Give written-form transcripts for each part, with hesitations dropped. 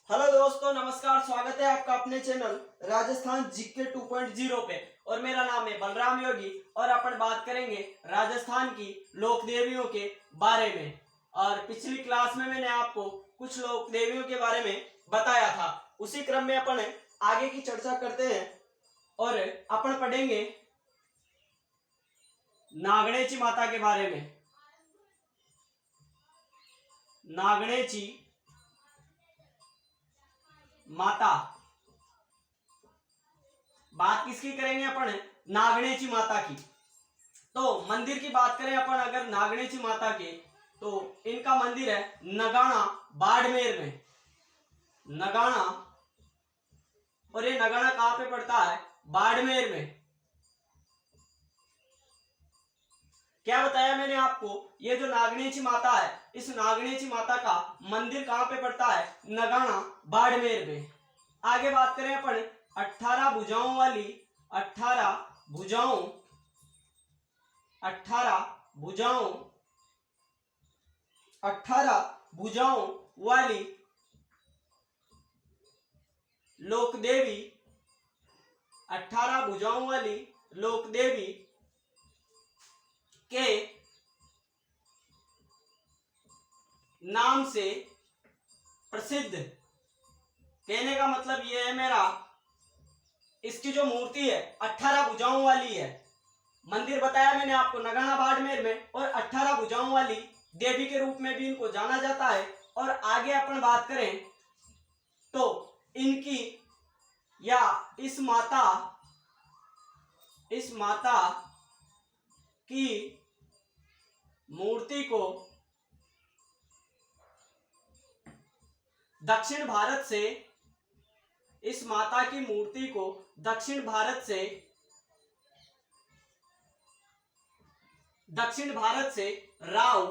Hello दोस्तों, नमस्कार। स्वागत है आपका अपने चैनल राजस्थान जीके 2.0 पे। और मेरा नाम है बलराम योगी और अपन बात करेंगे राजस्थान की लोक देवियों के बारे में। और पिछली क्लास में मैंने आपको कुछ लोक देवियों के बारे में बताया था। उसी क्रम में अपन आगे की चर्चा करते हैं और अपन पढ़ेंगे नागणेची माता के बारे में। नागणेची माता, बात किसकी करेंगे अपन? नागणेची माता की। तो मंदिर की बात करें अपन अगर नागणेची माता के, तो इनका मंदिर है नगाना बाड़मेर में। नगाना, और ये नगाना कहां पे पड़ता है? बाड़मेर में। क्या बताया मैंने आपको? ये जो नागणेची माता है, इस नागणेची माता का मंदिर कहां पे पड़ता है? नगाना बाड़मेर में। आगे बात करें अपन 18 भुजाओं वाली, 18 भुजाओं 18 भुजाओं 18 भुजाओं वाली लोक देवी, 18 भुजाओं वाली लोक देवी के नाम से प्रसिद्ध। कहने का मतलब यह है मेरा, इसकी जो मूर्ति है 18 भुजाओं वाली है। मंदिर बताया मैंने आपको नगाना बाड़मेर में, और 18 भुजाओं वाली देवी के रूप में भी इनको जाना जाता है। और आगे अपन बात करें तो इनकी या इस माता की मूर्ति को दक्षिण भारत से, इस माता की मूर्ति को दक्षिण भारत से राव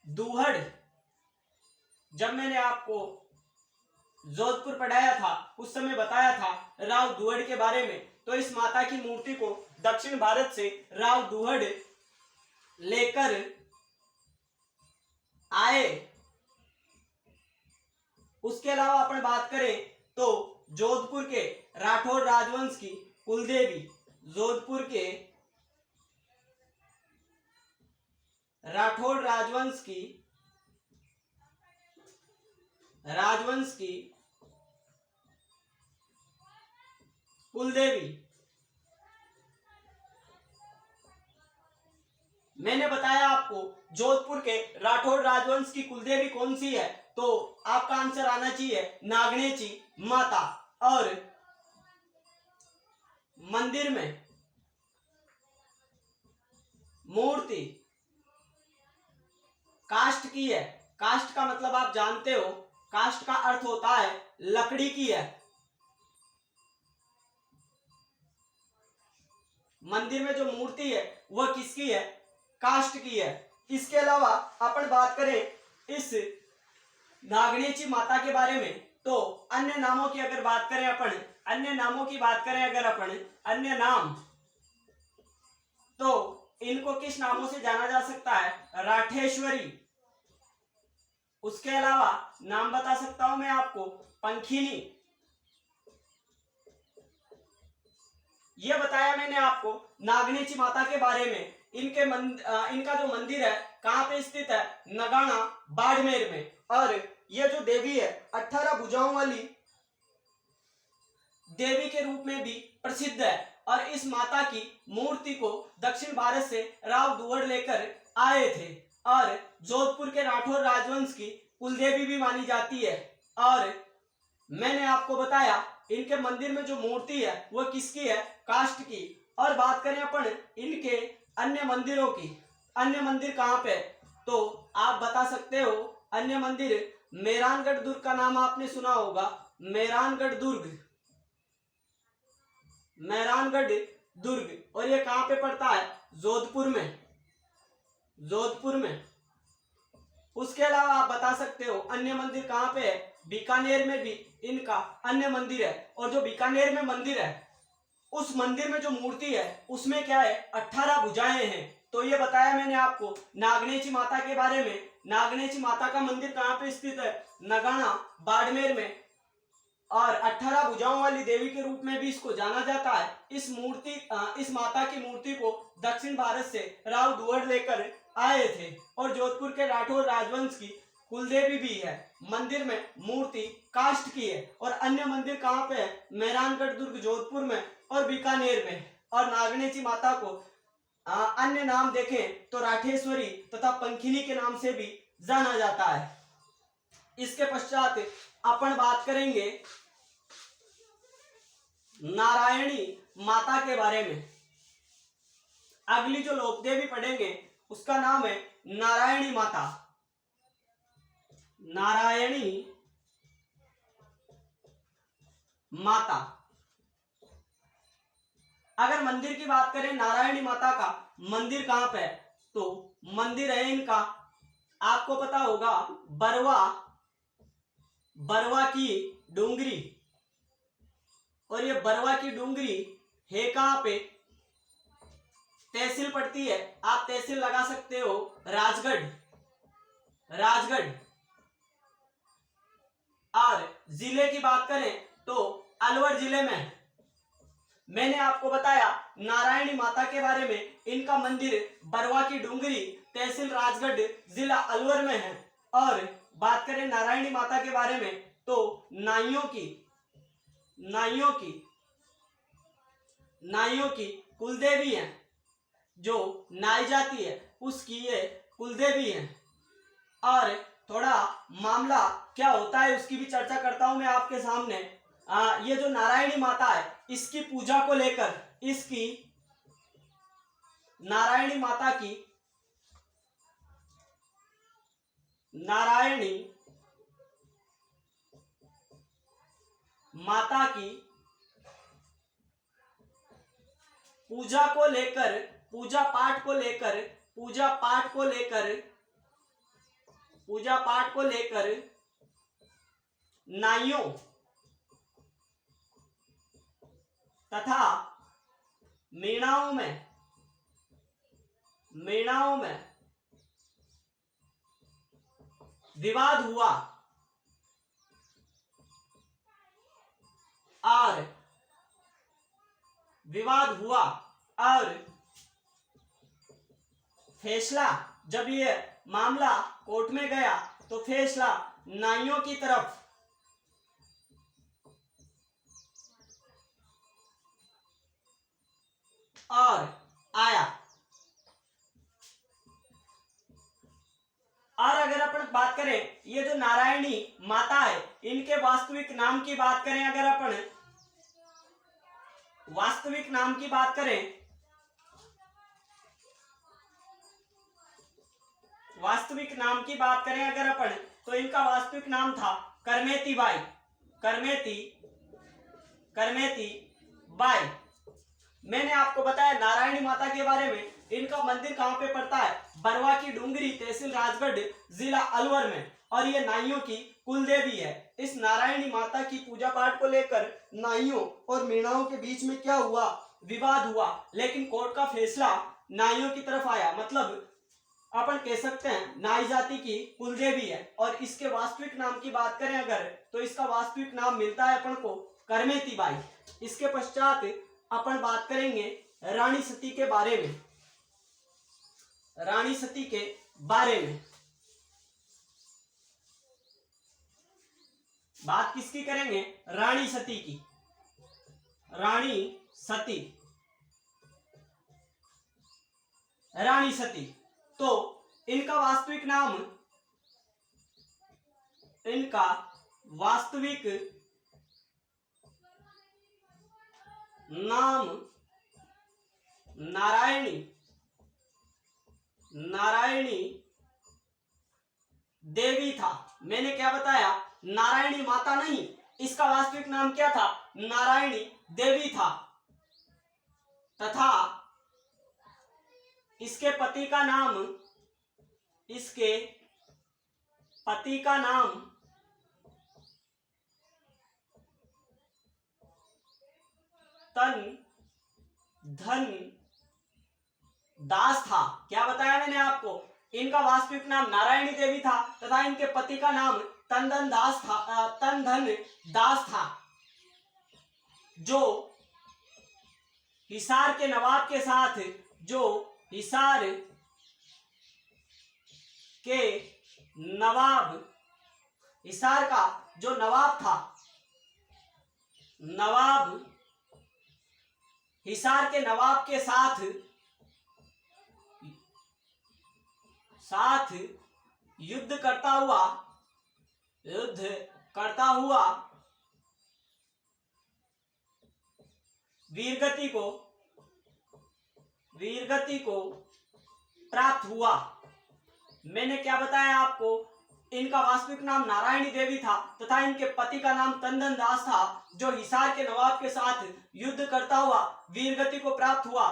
दुहड़, जब मैंने आपको जोधपुर पढ़ाया था उस समय बताया था राव दुहड़ के बारे में। तो इस माता की मूर्ति को दक्षिण भारत से राव दुहड़ लेकर आए। उसके अलावा अपन बात करें तो जोधपुर के राठौर राजवंश की कुलदेवी, जोधपुर के राठौर राजवंश की कुलदेवी, मैंने बताया आपको जोधपुर के राठौर राजवंश की कुलदेवी कौन सी है, तो आपका आंसर आना चाहिए नागणेची माता। और मंदिर में मूर्ति काष्ठ की है। काष्ठ का मतलब आप जानते हो, काष्ठ का अर्थ होता है लकड़ी की है। मंदिर में जो मूर्ति है वह किसकी है? काष्ठ की है। इसके अलावा अपन बात करें इस नागणेची माता के बारे में, तो अन्य नामों की अगर बात करें अपन, अन्य नाम, तो इनको किस नामों से जाना जा सकता है? राठेश्वरी। उसके अलावा नाम बता सकता हूं मैं आपको, पंखिनी। यह बताया मैंने आपको नागणेची माता के बारे में। इनका जो मंदिर है कहां पे स्थित है? नगाना बाड़मेर में। और यह जो देवी है 18 भुजाओं वाली देवी के रूप में भी प्रसिद्ध है। और इस माता की मूर्ति को दक्षिण भारत से राव दुहड़ लेकर आए थे, और जोधपुर के राठौर राजवंश की कुलदेवी भी मानी जाती है। और मैंने आपको बताया इनके मंदिर में जो मूर्ति है वह किसकी है? काष्ठ की। और बात करें अपन इनके अन्य मंदिरों की, अन्य मंदिर कहां पे? तो आप बता सकते हो अन्य मंदिर, मेहरानगढ़ दुर्ग का नाम आपने सुना होगा। मेहरानगढ़ दुर्ग, और ये कहां पे पड़ता है? जोधपुर में। उसके अलावा आप बता सकते हो अन्य मंदिर कहां पे है? बीकानेर में भी इनका अन्य मंदिर है। और जो बीकानेर में मंदिर है, उस मंदिर में जो मूर्ति है उसमें क्या है? 18 भुजाएं हैं। तो ये बताया मैंने आपको नागणेची माता के बारे में। नागनेची माता का मंदिर कहाँ पे स्थित है? नगाना, बाड़मेर में। और 18 भुजाओं वाली देवी के रूप में भी इसको जाना जाता है। इस माता की मूर्ति को दक्षिण भारत से राव दुहड़ लेकर आए थे और जोधपुर के राठौर राजवंश की कुलदेवी भी है। मंदिर में मूर्ति काष्ठ की है। और अन्य मंदिर कहाँ पे है? मेहरानगढ़ दुर्ग जोधपुर में और बीकानेर में। और नागनेची माता को अन्य नाम देखें तो राठेश्वरी तथा पंखिनी के नाम से भी जाना जाता है। इसके पश्चात अपन बात करेंगे नारायणी माता के बारे में। अगली जो लोक देवी पढ़ेंगे उसका नाम है नारायणी माता। नारायणी माता। अगर मंदिर की बात करें नारायणी माता का मंदिर कहां पे है, तो मंदिर है इनका, आपको पता होगा, बरवा की डूंगरी। और ये बरवा की डूंगरी है कहां पे? तहसील पड़ती है, आप तहसील लगा सकते हो राजगढ़। और जिले की बात करें तो अलवर जिले में है। मैंने आपको बताया नारायणी माता के बारे में, इनका मंदिर बरवा की डूंगरी, तहसील राजगढ़, जिला अलवर में है। और बात करें नारायणी माता के बारे में तो नाइयों की कुलदेवी है। जो नाई जाति है उसकी ये कुलदेवी है। और थोड़ा मामला क्या होता है उसकी भी चर्चा करता हूं मैं आपके सामने। ये जो नारायणी माता है इसकी पूजा को लेकर, नारायणी माता की पूजा पाठ को लेकर नाइयों तथा मीणाओं में विवाद हुआ और फैसला, जब ये मामला कोर्ट में गया तो फैसला नाइयों की तरफ और आया। और अगर अपन बात करें ये जो नारायणी माता है इनके वास्तविक नाम की बात करें, अगर अपन वास्तविक नाम की बात करें अगर अपन, तो इनका वास्तविक नाम था करमेती बाई। मैंने आपको बताया नारायणी माता के बारे में, इनका मंदिर कहां पे पड़ता है? बरवा की डूंगरी, तहसील राजगढ़, जिला अलवर में। और ये नाइयों की कुलदेवी है। इस नारायणी माता की पूजा पाठ को लेकर नाइयों और मीणाओं के बीच में क्या हुआ? विवाद हुआ। लेकिन कोर्ट का फैसला नाइयों की तरफ आया। मतलब अपन कह सकते हैं नाई जाति की कुलदेवी है। और इसके वास्तविक नाम की बात करें अगर, तो इसका वास्तविक नाम मिलता है अपन को करमेती बाई। इसके पश्चात अपन बात करेंगे रानी सती के बारे में। बात किसकी करेंगे? रानी सती की। रानी सती। तो इनका वास्तविक नाम नारायणी देवी था। मैंने क्या बताया? नारायणी माता नहीं, इसका वास्तविक नाम क्या था? नारायणी देवी था। तथा इसके पति का नाम तन धन दास था। क्या बताया मैंने आपको? इनका वास्तविक नाम नारायणी देवी था तथा इनके पति का नाम तनधन दास था, जो हिसार के नवाब के साथ हिसार का जो नवाब था, हिसार के नवाब के साथ युद्ध करता हुआ वीरगति को प्राप्त हुआ। मैंने क्या बताया आपको, इनका वास्तविक नाम नारायणी देवी था तथा इनके पति का नाम तनधन दास था, जो हिसार के नवाब के साथ युद्ध करता हुआ वीरगति को प्राप्त हुआ।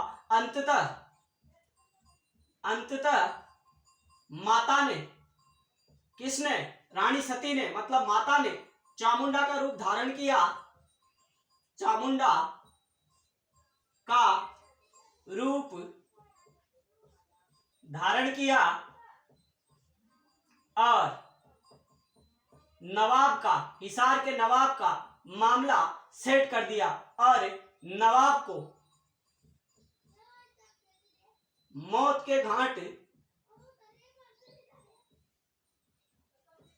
अंततः माता ने, किसने? रानी सती ने, मतलब माता ने चामुंडा का रूप धारण किया, चामुंडा का रूप धारण किया और हिसार के नवाब का मामला सेट कर दिया और नवाब को मौत के घाट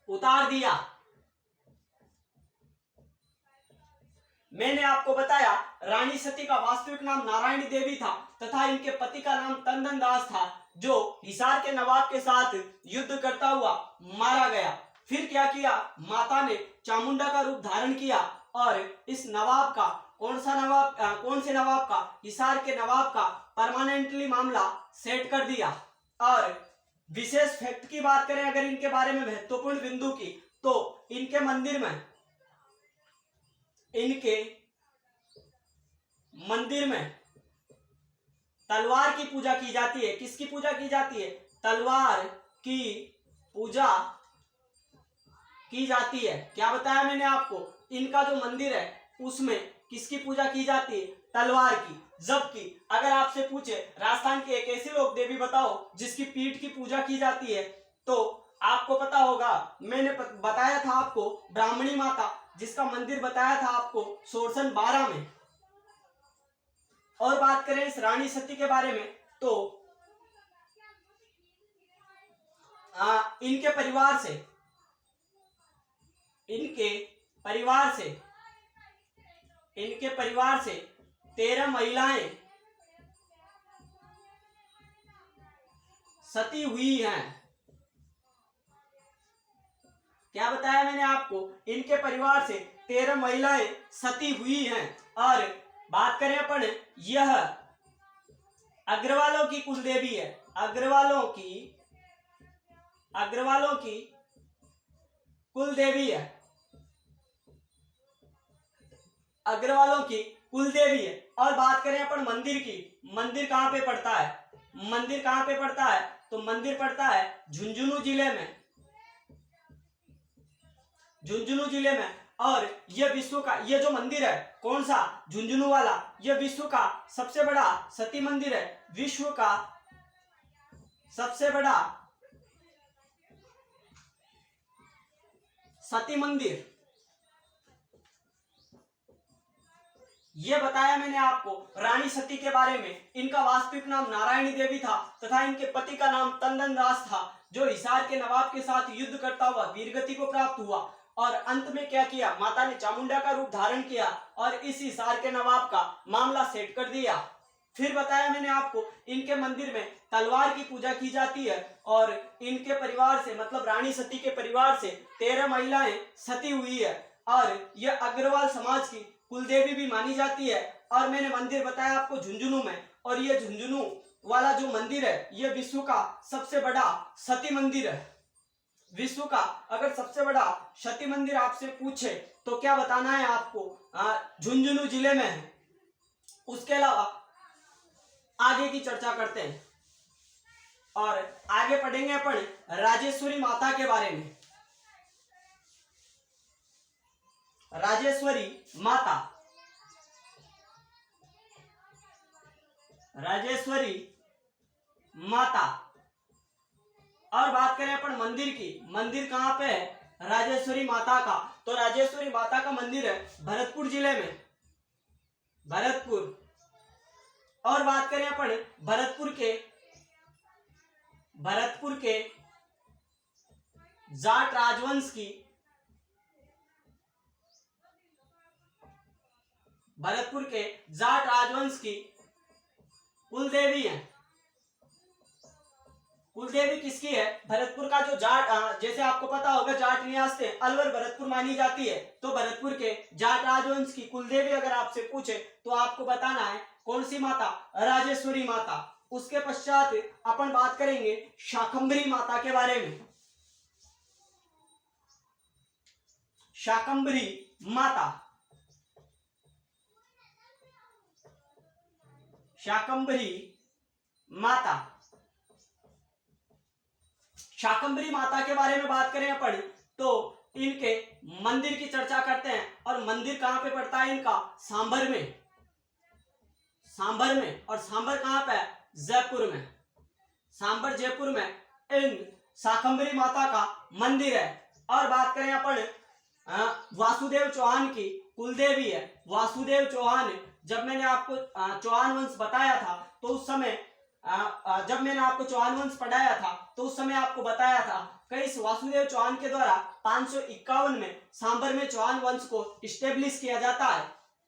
उतार दिया। मैंने आपको बताया रानी सती का वास्तविक नाम नारायणी देवी था तथा इनके पति का नाम तनधन दास था, जो हिसार के नवाब के साथ युद्ध करता हुआ मारा गया। फिर क्या किया, माता ने चामुंडा का रूप धारण किया और इस नवाब का, कौन से नवाब का? हिसार के नवाब का परमानेंटली मामला सेट कर दिया। और विशेष फैक्ट की बात करें अगर इनके बारे में, महत्वपूर्ण बिंदु की, तो इनके मंदिर में तलवार की पूजा की जाती है। किसकी पूजा की जाती है? तलवार की पूजा की जाती है। क्या बताया मैंने आपको, इनका जो मंदिर है उसमें किसकी पूजा की जाती है? तलवार की। जबकि अगर आपसे पूछे राजस्थान की एक ऐसी लोक देवी बताओ जिसकी पीठ की पूजा की जाती है, तो आपको पता होगा, मैंने बताया था आपको ब्राह्मणी माता, जिसका मंदिर बताया था आपको सोरसन 12 में। और बात करें इस रानी सती के बारे में, तो इनके परिवार से 13 महिलाएं सती हुई हैं। क्या बताया मैंने आपको, इनके परिवार से 13 महिलाएं सती हुई हैं। और बात करें अपन, यह अग्रवालों की कुलदेवी है। अग्रवालों की कुलदेवी है। अग्रवालों की कुलदेवी है। और बात करें अपन मंदिर की, मंदिर कहां पे पड़ता है? मंदिर कहां पे पड़ता है? तो मंदिर पड़ता है झुंझुनू जिले में। झुंझुनू जिले में। और यह विश्व का, यह जो मंदिर है, कौन सा? झुंझुनू वाला, यह विश्व का सबसे बड़ा सती मंदिर है। विश्व का सबसे बड़ा सती मंदिर। यह बताया मैंने आपको रानी सती के बारे में। इनका वास्तविक नाम नारायणी देवी था तथा इनके पति का नाम तनधन दास था, जो हिसार के नवाब के साथ युद्ध करता हुआ वीरगति को प्राप्त हुआ। और अंत में क्या किया, माता ने चामुंडा का रूप धारण किया और इस हिसार के नवाब का मामला सेट कर दिया। फिर बताया मैंने आपको, इनके मंदिर में तलवार की पूजा की जाती है और इनके परिवार से, मतलब रानी सती के परिवार से 13 महिलाएं सती हुई है और यह अग्रवाल समाज की कुलदेवी भी मानी जाती है। और मैंने मंदिर बताया आपको झुंझुनू में, और यह झुंझुनू वाला जो मंदिर है, यह विश्व का सबसे बड़ा सती मंदिर है। विश्व का अगर सबसे बड़ा सती मंदिर आपसे पूछे तो क्या बताना है आपको? झुंझुनू जिले में है। उसके अलावा आगे की चर्चा करते हैं और आगे पढ़ेंगे अपन राजेश्वरी माता के बारे में। राजेश्वरी माता, राजेश्वरी माता और बात करें अपन मंदिर की, मंदिर कहाँ पे है? राजेश्वरी माता का। तो राजेश्वरी माता का मंदिर है भरतपुर जिले में, भरतपुर। और बात करें अपन भरतपुर के जाट राजवंश की, भरतपुर के जाट राजवंश की कुलदेवी है। कुलदेवी किसकी है? भरतपुर का जो जाट, जैसे आपको पता होगा जाट न्यास से अलवर भरतपुर मानी जाती है, तो भरतपुर के जाट राजवंश की कुलदेवी अगर आपसे पूछे तो आपको बताना है कौन सी माता? राजेश्वरी माता। उसके पश्चात अपन बात करेंगे शाकंभरी माता के बारे में। शाकंभरी माता, शाकंभरी माता, शाकंभरी माता के बारे में बात करें अपन तो इनके मंदिर की चर्चा करते हैं। और मंदिर कहां पे पड़ता है इनका? सांभर में, सांभर में। और सांभर कहां पे है? जयपुर में, सांभर जयपुर में इन शाकंभरी माता का मंदिर है। और बात करें अपन वासुदेव चौहान की कुलदेवी है। वासुदेव चौहान, जब मैंने आपको चौहान वंश बताया था तो उस समय जब मैंने आपको चौहान वंश पढ़ाया था तो उस समय आपको बताया था कि इस वासुदेव चौहान के द्वारा 551 में सांभर में चौहान वंश को इस्टेब्लिश किया जाता है।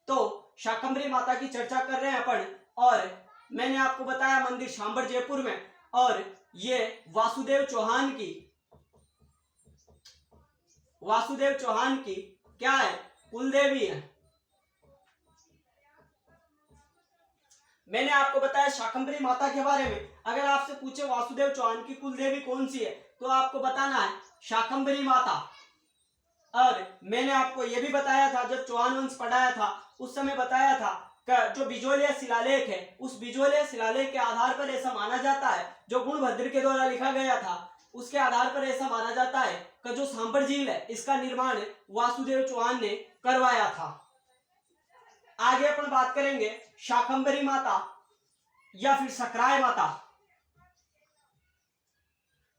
तो शाकंभरी माता की चर्चा कर रहे हैं अपन, और मैंने आपको बताया मंदिर सांभर जयपुर में, और ये वासुदेव चौहान की क्या है? कुलदेवी है। मैंने आपको बताया शाकंभरी माता के बारे में। अगर आपसे पूछे वासुदेव चौहान की कुलदेवी कौन सी है तो आपको बताना है शाकंभरी माता। और मैंने आपको यह भी बताया था, जब चौहान वंश पढ़ाया था उस समय बताया था कि जो बिजोलिया शिलालेख है, उस बिजोलिया शिलालेख के आधार पर ऐसा माना जाता है, जो गुणभद्र के द्वारा लिखा गया था उसके आधार पर ऐसा माना जाता है कि जो सांभर झील है इसका निर्माण वासुदेव चौहान ने करवाया था। आगे अपन बात करेंगे शाकंभरी माता या फिर सकराय माता।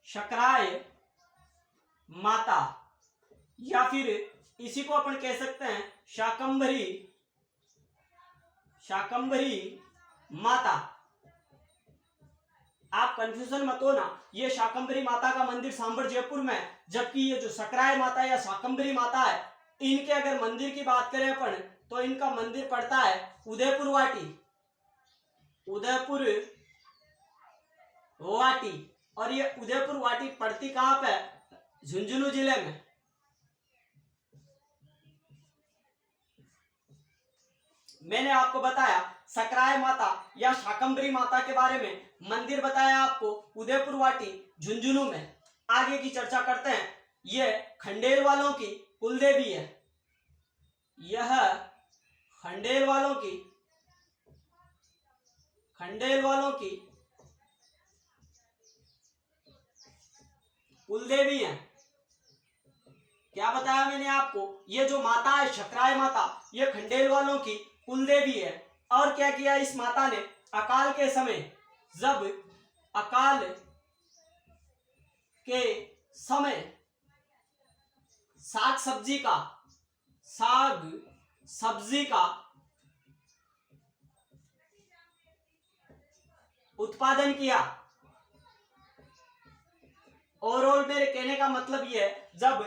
सकराय माता या फिर इसी को अपन कह सकते हैं शाकंभरी माता। आप कंफ्यूजन मत हो ना, ये शाकंभरी माता का मंदिर सांभर जयपुर में है, जबकि ये जो सकराय माता या शाकंभरी माता है, इनके अगर मंदिर की बात करें अपन तो इनका मंदिर पड़ता है उदयपुर वाटी। और ये उदयपुर वाटी पड़ती कहां पे? झुंझुनू जिले में। मैंने आपको बताया सकराय माता या शाकंभरी माता के बारे में, मंदिर बताया आपको उदयपुर वाटी झुंझुनू में। आगे की चर्चा करते हैं। यह खंडेल वालों की कुलदेवी है। यह खंडेल वालों की कुलदेवी है। क्या बताया मैंने आपको? ये जो माता है सकराय माता, ये खंडेल वालों की कुलदेवी है। और क्या किया इस माता ने? अकाल के समय, जब अकाल के समय साग सब्जी का उत्पादन किया। ओवरऑल मेरे कहने का मतलब यह है, जब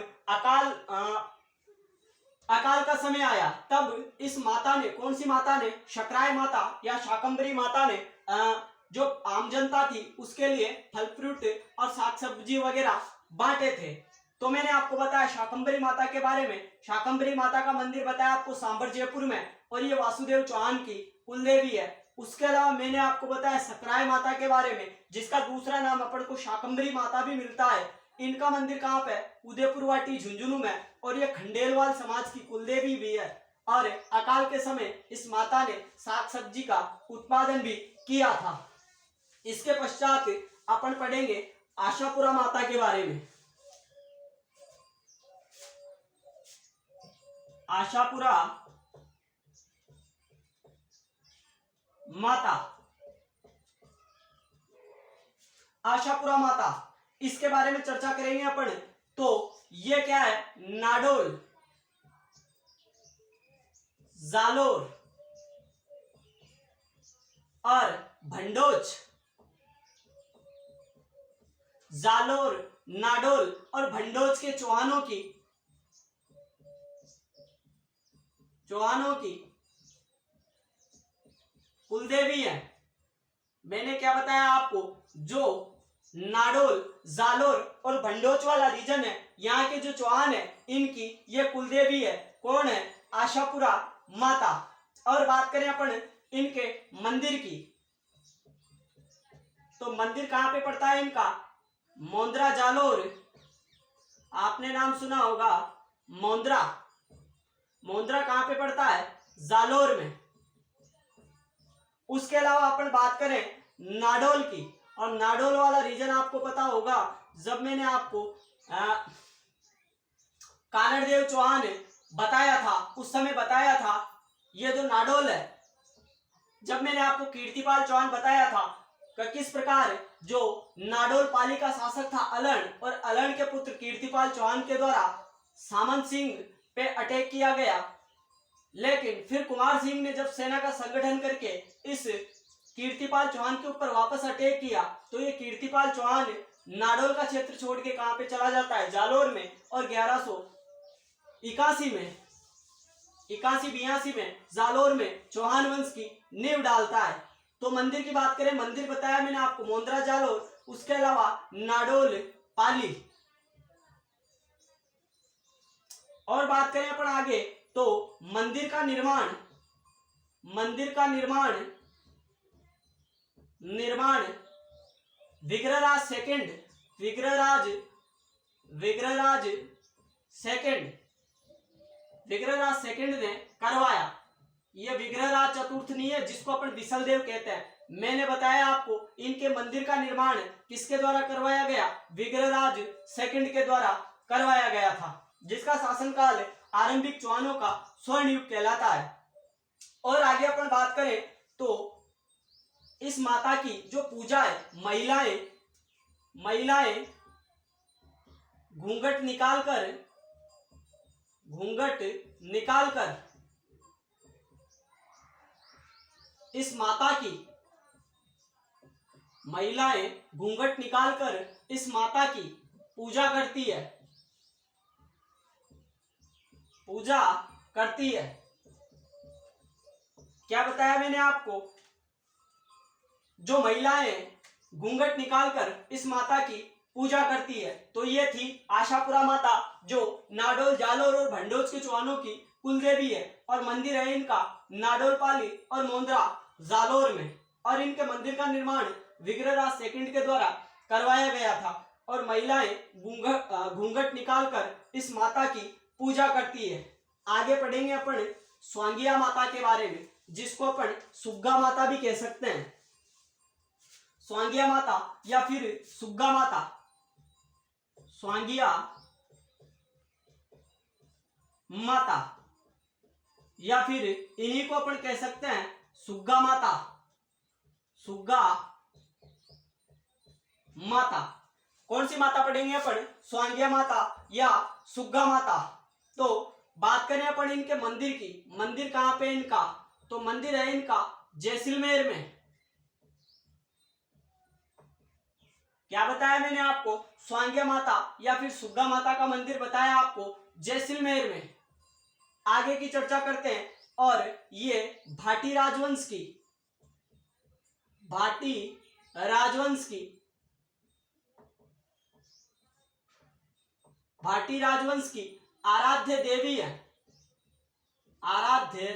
अकाल का समय आया तब इस माता ने, कौन सी माता ने? सकराय माता या शाकंभरी माता ने जो आम जनता थी उसके लिए फल फ्रूट और साग सब्जी वगैरह बांटे थे। तो मैंने आपको बताया शाकंभरी माता के बारे में। शाकंभरी माता का मंदिर बताया आपको सांभर जयपुर में, और ये वासुदेव चौहान की कुलदेवी है। उसके अलावा मैंने आपको बताया सकराय माता के बारे में, जिसका दूसरा नाम अपन को शाकंभरी माता भी मिलता है। इनका मंदिर कहाँ पे? उदयपुर वाटी झुंझुनू में। और ये खंडेलवाल समाज की कुलदेवी भी है। और अकाल के समय इस माता ने साग सब्जी का उत्पादन भी किया था। इसके पश्चात अपन पढ़ेंगे आशापुरा माता के बारे में। आशापुरा माता, आशापुरा माता इसके बारे में चर्चा करेंगे अपन। तो ये क्या है, नाडोल, जालोर और भंडोच। जालोर, नाडोल और भंडोच के चौहानों की कुलदेवी है। मैंने क्या बताया आपको, जो नाडोल, जालोर और भंडोच वाला रीजन है, यहाँ के जो चौहान है इनकी ये कुलदेवी है। कौन है, आशापुरा माता। और बात करें अपन इनके मंदिर की, तो मंदिर कहाँ पे पड़ता है इनका, मोंद्रा जालोर। आपने नाम सुना होगा मोंद्रा। मोंद्रा कहाँ पे पड़ता है, जालोर में। उसके अलावा अपन बात करें नाडोल की, और नाडोल वाला रीजन आपको पता होगा, जब मैंने आपको कानड़देव चौहान बताया था, उस समय बताया था ये जो नाडोल है, जब मैंने आपको कीर्तिपाल चौहान बताया था कि किस प्रकार जो नाडोल पाली का शासक था अलण, और अलण के पुत्र कीर्तिपाल चौहान के द्वारा सामंत सिंह पे अटैक किया गया, लेकिन फिर कुमार सिंह ने जब सेना का संगठन करके इस कीर्तिपाल चौहान के ऊपर वापस अटैक किया, तो ये कीर्तिपाल चौहान नाडोल का क्षेत्र छोड़ के कहां पे चला जाता है, जालोर में। और 1181 में 81-82 में जालोर में चौहान वंश की नींव डालता है। तो मंदिर की बात करें, मंदिर बताया मैंने आपको मोंद्रा जालोर, उसके अलावा नाडोल पाली। और बात करें अपन आगे, तो मंदिर का निर्माण विग्रहराज सेकंड ने करवाया। ये विग्रहराज चतुर्थ नहीं है जिसको अपन बिसलदेव कहते हैं। मैंने बताया आपको इनके मंदिर का निर्माण किसके द्वारा करवाया गया, विग्रहराज सेकंड के द्वारा करवाया गया था, जिसका शासनकाल आरंभिक चौहानों का स्वर्ण युग कहलाता है। और आगे अपन बात करें तो इस माता की जो पूजा है, महिलाएं घूंघट निकालकर इस माता की पूजा करती है। क्या बताया मैंने आपको, जो महिलाएं घूंघट निकालकर इस माता की पूजा करती है, तो ये थी आशापुरा माता, जो नाडोल, जालोर और भंडोच के चौहानों की कुलदेवी है। और मंदिर है इनका नाडोल पाली और मोंद्रा जालोर में। और इनके मंदिर का निर्माण विग्रहराज सेकंड के द्वारा करवाया गया था। और महिलाएं घूंघट निकालकर इस माता की पूजा करती है। आगे पढ़ेंगे अपन स्वांगिया माता के बारे में, जिसको अपन सुग्गा माता भी कह सकते हैं। स्वांगिया माता या फिर सुग्गा माता, स्वांगिया माता या फिर इन्हीं को अपन कह सकते हैं सुग्गा माता। कौन सी माता पढ़ेंगे अपन, स्वांगिया माता या सुग्गा माता। तो बात करें अपन इनके मंदिर की, मंदिर कहां पे इनका, तो मंदिर है इनका जैसलमेर में। क्या बताया मैंने आपको, स्वांगिया माता या फिर सुग्गा माता का मंदिर बताया आपको जैसलमेर में। आगे की चर्चा करते हैं। और ये भाटी राजवंश की आराध्य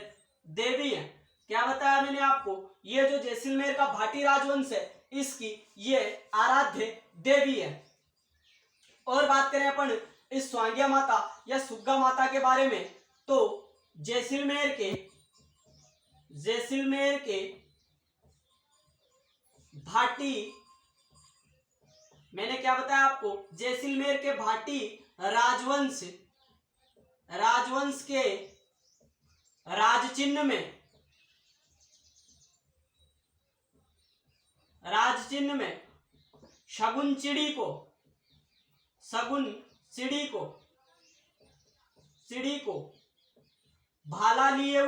देवी है। क्या बताया मैंने आपको, ये जो जैसलमेर का भाटी राजवंश है, इसकी ये आराध्य देवी है। और बात करें अपन इस स्वांगिया माता या सुग्गा माता के बारे में, तो जैसलमेर के भाटी, मैंने क्या बताया आपको, जैसलमेर के भाटी राजवंश के राज चिन्ह में शगुन चिड़ी को शगुन चिड़ी को भाला लिए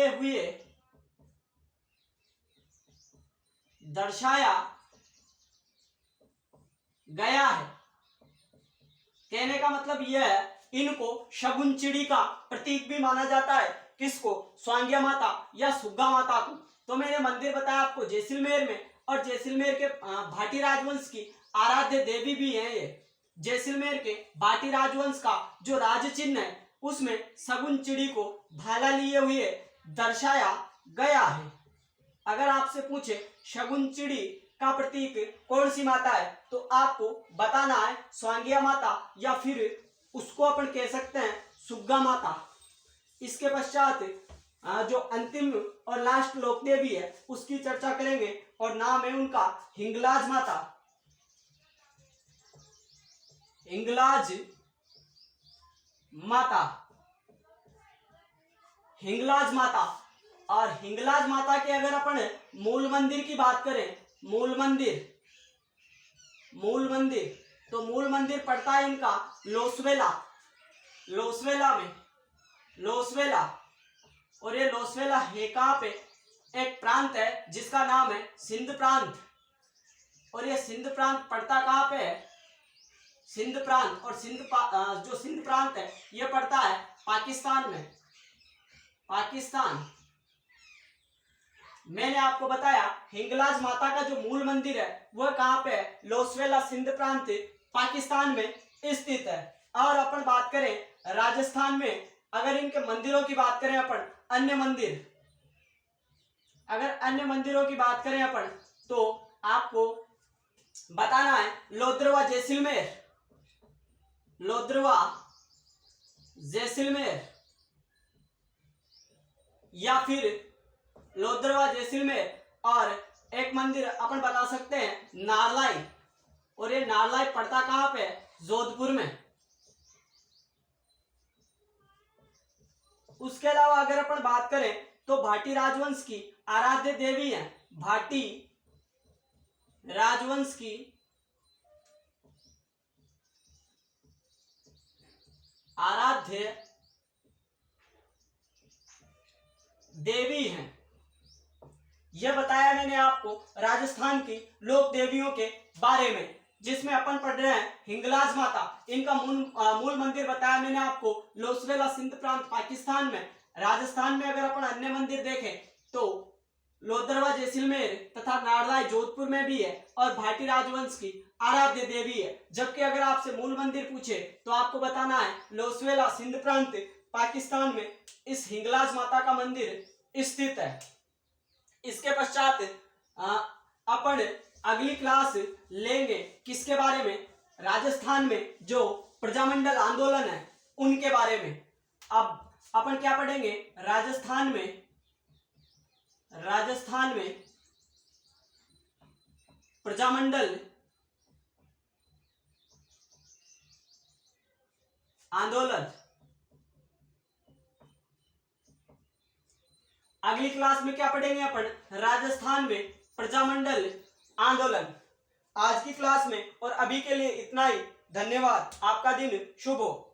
हुए दर्शाया गया है। कहने का मतलब यह है, इनको शगुन चिड़ी का प्रतीक भी माना जाता है। किसको? स्वांग्या माता या सुग्गा माता को। तो मैंने मंदिर बताया आपको जैसलमेर में, और जैसलमेर के भाटी राजवंश की आराध्य देवी भी है ये। जैसलमेर के भाटी राजवंश का जो राज चिन्ह है उसमें शगुन चिड़ी को भाला लिए हुए दर्शाया गया है। अगर आपसे पूछे शगुन चिड़ी का प्रतीक कौन सी माता है, तो आपको बताना है स्वांगिया माता, या फिर उसको अपन कह सकते हैं सुग्गा माता। इसके पश्चात जो अंतिम और लास्ट लोक देवी है उसकी चर्चा करेंगे, और नाम है उनका हिंगलाज माता। हिंगलाज माता। और हिंगलाज माता के अगर अपन मूल मंदिर की बात करें, मूल मंदिर तो मूल मंदिर पड़ता है इनका लोसवेला। और ये लोसवेला है कहाँ पे? एक प्रांत है जिसका नाम है सिंध प्रांत। और ये सिंध प्रांत पड़ता कहाँ पे है? सिंध प्रांत। और जो सिंध प्रांत है ये पड़ता है पाकिस्तान में। मैंने आपको बताया हिंगलाज माता का जो मूल मंदिर है वह कहाँ पे है? लोसवेला, सिंध प्रांत, पाकिस्तान में स्थित है। और अपन बात करें राजस्थान में, अगर इनके मंदिरों की बात करें अपन, अन्य मंदिरों की बात करें अपन, तो आपको बताना है लोद्रवा जैसलमेर, या फिर लोद्रवा जैसलमेर। और एक मंदिर अपन बता सकते हैं नारलाई। और ये नारलाई पड़ता कहाँ पे है? जोधपुर में। उसके अलावा अगर अपन बात करें तो भाटी राजवंश की आराध्य देवी है, भाटी राजवंश की आराध्य देवी हैं। यह बताया मैंने आपको राजस्थान की लोक देवियों के बारे में, जिसमें अपन पढ़ रहे हैं हिंगलाज माता। इनका मूल मंदिर बताया मैंने आपको लोसवेला, सिंध प्रांत, पाकिस्तान में। राजस्थान में अगर अपन अन्य मंदिर देखें तो लोद्रवा जैसलमेर तथा नारलाई जोधपुर में भी है, और भाटी राजवंश की आराध्य देवी है। जबकि अगर आपसे मूल मंदिर पूछे तो आपको बताना है लोसवेला, सिंध प्रांत, पाकिस्तान में इस हिंगलाज माता का मंदिर स्थित है। इसके पश्चात अपन अगली क्लास लेंगे किसके बारे में? राजस्थान में जो प्रजामंडल आंदोलन है उनके बारे में। अब अपन क्या पढ़ेंगे? राजस्थान में प्रजामंडल आंदोलन। अगली क्लास में क्या पढ़ेंगे अपन? राजस्थान में प्रजामंडल आंदोलन। आज की क्लास में और अभी के लिए इतना ही। धन्यवाद। आपका दिन शुभ हो।